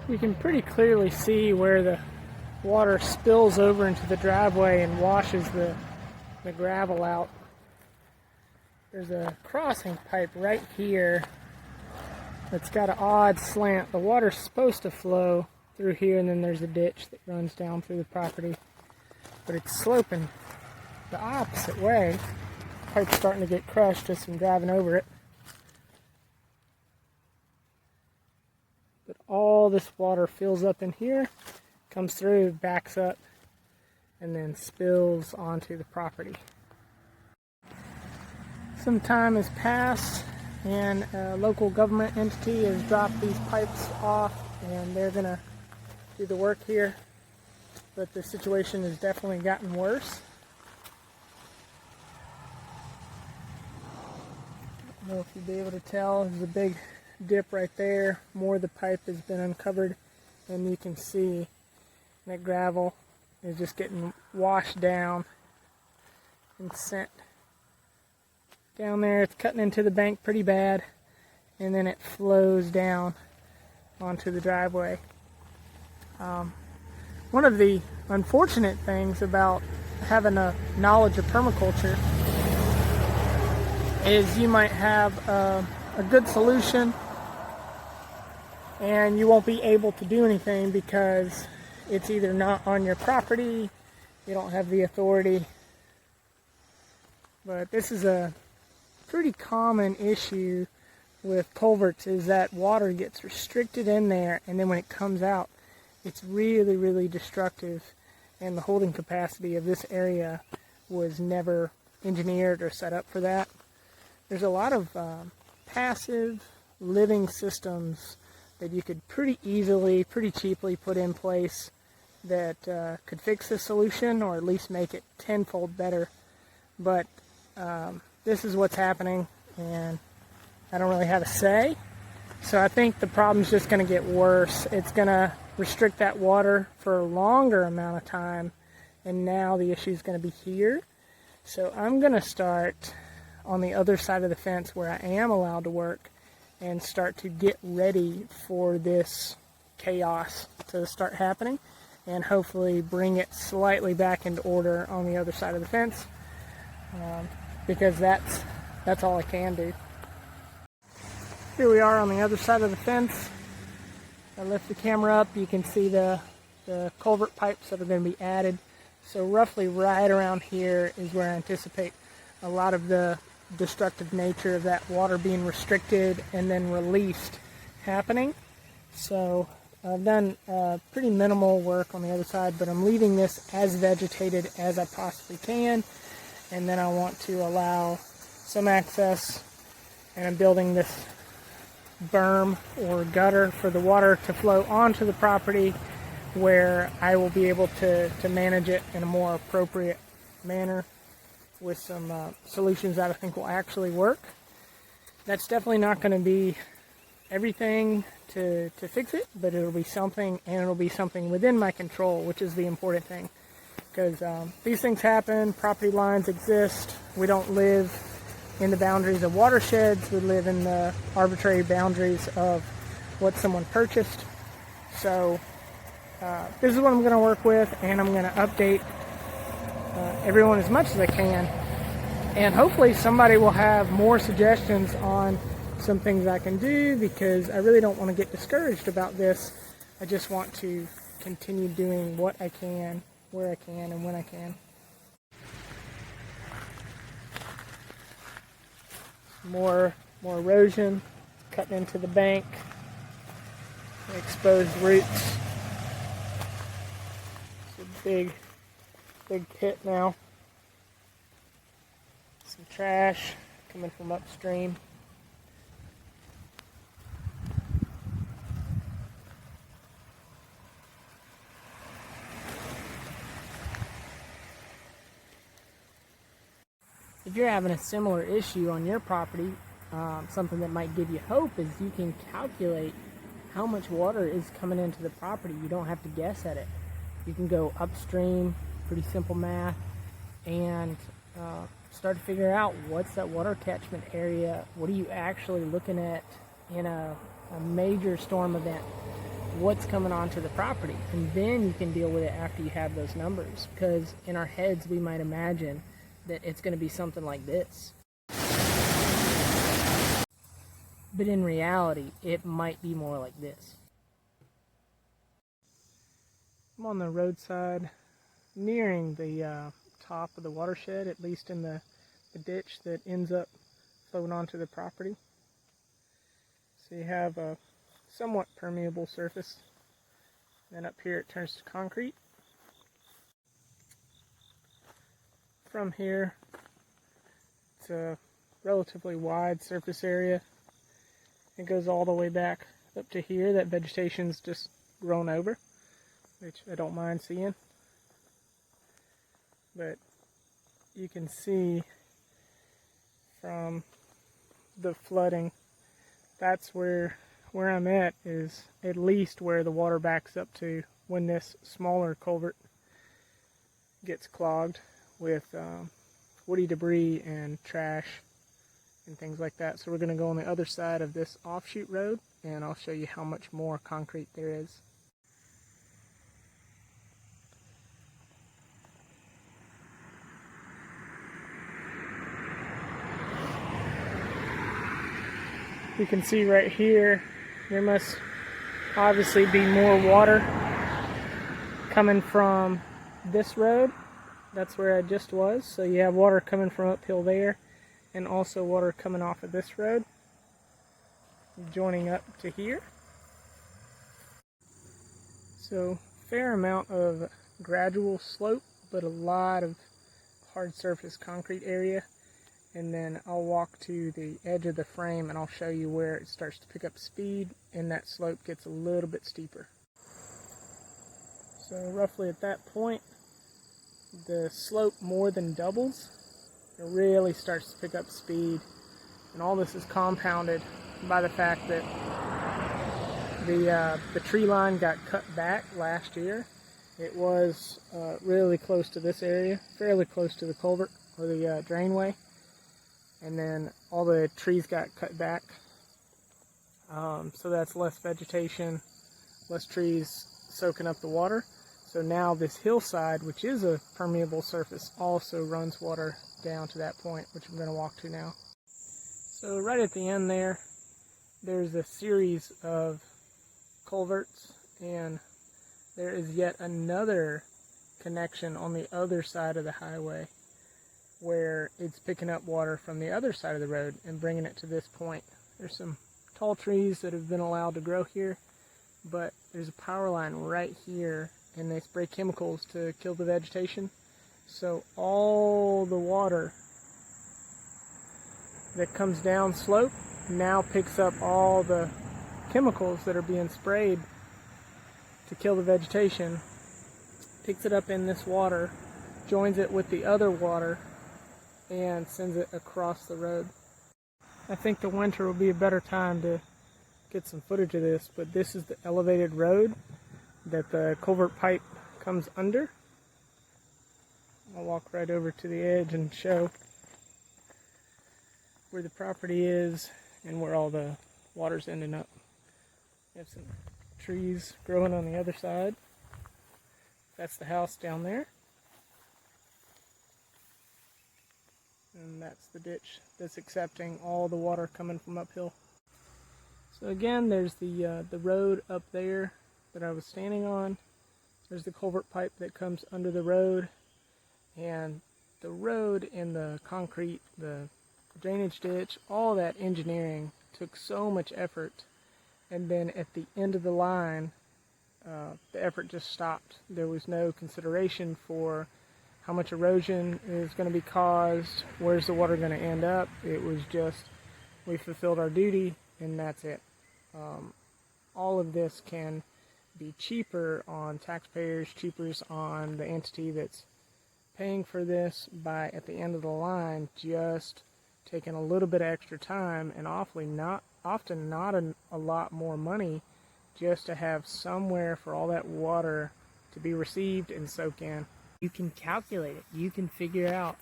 You can pretty clearly see where the water spills over into the driveway and washes the gravel out. There's a crossing pipe right here that's got an odd slant. The water's supposed to flow through here, and then there's a ditch that runs down through the property, but it's sloping the opposite way. The pipe's starting to get crushed just from driving over it. But all this water fills up in here, comes through, backs up, and then spills onto the property. Some time has passed, and a local government entity has dropped these pipes off, and they're going to do the work here. But the situation has definitely gotten worse. I don't know if you'll be able to tell. There's a big dip right there. More of the pipe has been uncovered, and you can see that gravel is just getting washed down and sent down there. It's cutting into the bank pretty bad, and then it flows down onto the driveway. One of the unfortunate things about having a knowledge of permaculture is you might have a good solution and you won't be able to do anything because it's either not on your property, you don't have the authority. But this is a pretty common issue with culverts, is that water gets restricted in there, and then when it comes out, it's really, really destructive, and the holding capacity of this area was never engineered or set up for that. There's a lot of passive living systems that you could pretty easily, pretty cheaply put in place that could fix this solution, or at least make it tenfold better. But this is what's happening, and I don't really have a say. So I think the problem's just going to get worse. It's going to restrict that water for a longer amount of time, and now the issue is going to be here. So I'm going to start on the other side of the fence where I am allowed to work and start to get ready for this chaos to start happening, and hopefully bring it slightly back into order on the other side of the fence, because that's all I can do. Here we are on the other side of the fence. I lift the camera up, you can see the culvert pipes that are going to be added. So roughly right around here is where I anticipate a lot of the destructive nature of that water being restricted and then released happening. So I've done pretty minimal work on the other side, but I'm leaving this as vegetated as I possibly can, and then I want to allow some access, and I'm building this berm or gutter for the water to flow onto the property, where I will be able to manage it in a more appropriate manner with some solutions that I think will actually work. That's definitely not going to be everything to fix it, but it'll be something, and it'll be something within my control, which is the important thing. Because these things happen, property lines exist, we don't live in the boundaries of watersheds, we live in the arbitrary boundaries of what someone purchased. So this is what I'm going to work with, and I'm going to update everyone as much as I can, and hopefully somebody will have more suggestions on some things I can do, because I really don't want to get discouraged about this. I just want to continue doing what I can, where I can, and when I can. More erosion cutting into the bank, exposed roots. It's a big hit now. Some trash coming from upstream. If you're having a similar issue on your property, something that might give you hope is you can calculate how much water is coming into the property. You don't have to guess at it. You can go upstream, pretty simple math, and start to figure out what's that water catchment area, what are you actually looking at in a major storm event. what's coming onto the property, and then you can deal with it after you have those numbers, because in our heads we might imagine that it's going to be something like this, but in reality it might be more like this. I'm on the roadside nearing the top of the watershed, at least in the ditch that ends up flowing onto the property. So you have a somewhat permeable surface. Then up here it turns to concrete. From here, it's a relatively wide surface area. It goes all the way back up to here. That vegetation's just grown over, which I don't mind seeing. But you can see from the flooding, that's where I'm at, is at least where the water backs up to when this smaller culvert gets clogged with woody debris and trash and things like that. So we're going to go on the other side of this offshoot road, and I'll show you how much more concrete there is. You can see right here, there must obviously be more water coming from this road. That's where I just was. So you have water coming from uphill there, and also water coming off of this road, joining up to here. So fair amount of gradual slope, but a lot of hard surface concrete area. And then I'll walk to the edge of the frame and I'll show you where it starts to pick up speed and that slope gets a little bit steeper. So roughly at that point, the slope more than doubles. It really starts to pick up speed, and all this is compounded by the fact that the tree line got cut back last year. It was really close to this area, fairly close to the culvert or the drainway. And then all the trees got cut back. So that's less vegetation, less trees soaking up the water. So now this hillside, which is a permeable surface, also runs water down to that point, which I'm going to walk to now. So right at the end there, there's a series of culverts, and there is yet another connection on the other side of the highway, where it's picking up water from the other side of the road and bringing it to this point. There's some tall trees that have been allowed to grow here, but there's a power line right here, and they spray chemicals to kill the vegetation. So all the water that comes down slope now picks up all the chemicals that are being sprayed to kill the vegetation, picks it up in this water, joins it with the other water, and sends it across the road. I think the winter will be a better time to get some footage of this, but this is the elevated road that the culvert pipe comes under. I'll walk right over to the edge and show where the property is and where all the water's ending up. We have some trees growing on the other side. That's the house down there. And that's the ditch that's accepting all the water coming from uphill. So again, there's the road up there that I was standing on. There's the culvert pipe that comes under the road, and the road and the concrete, the drainage ditch, all that engineering took so much effort, and then at the end of the line, the effort just stopped. There was no consideration for how much erosion is going to be caused, where's the water going to end up. It was just, we fulfilled our duty, and that's it. All of this can be cheaper on taxpayers, cheaper on the entity that's paying for this by, at the end of the line, just taking a little bit of extra time and often not a lot more money, just to have somewhere for all that water to be received and soak in. You can calculate it. You can figure out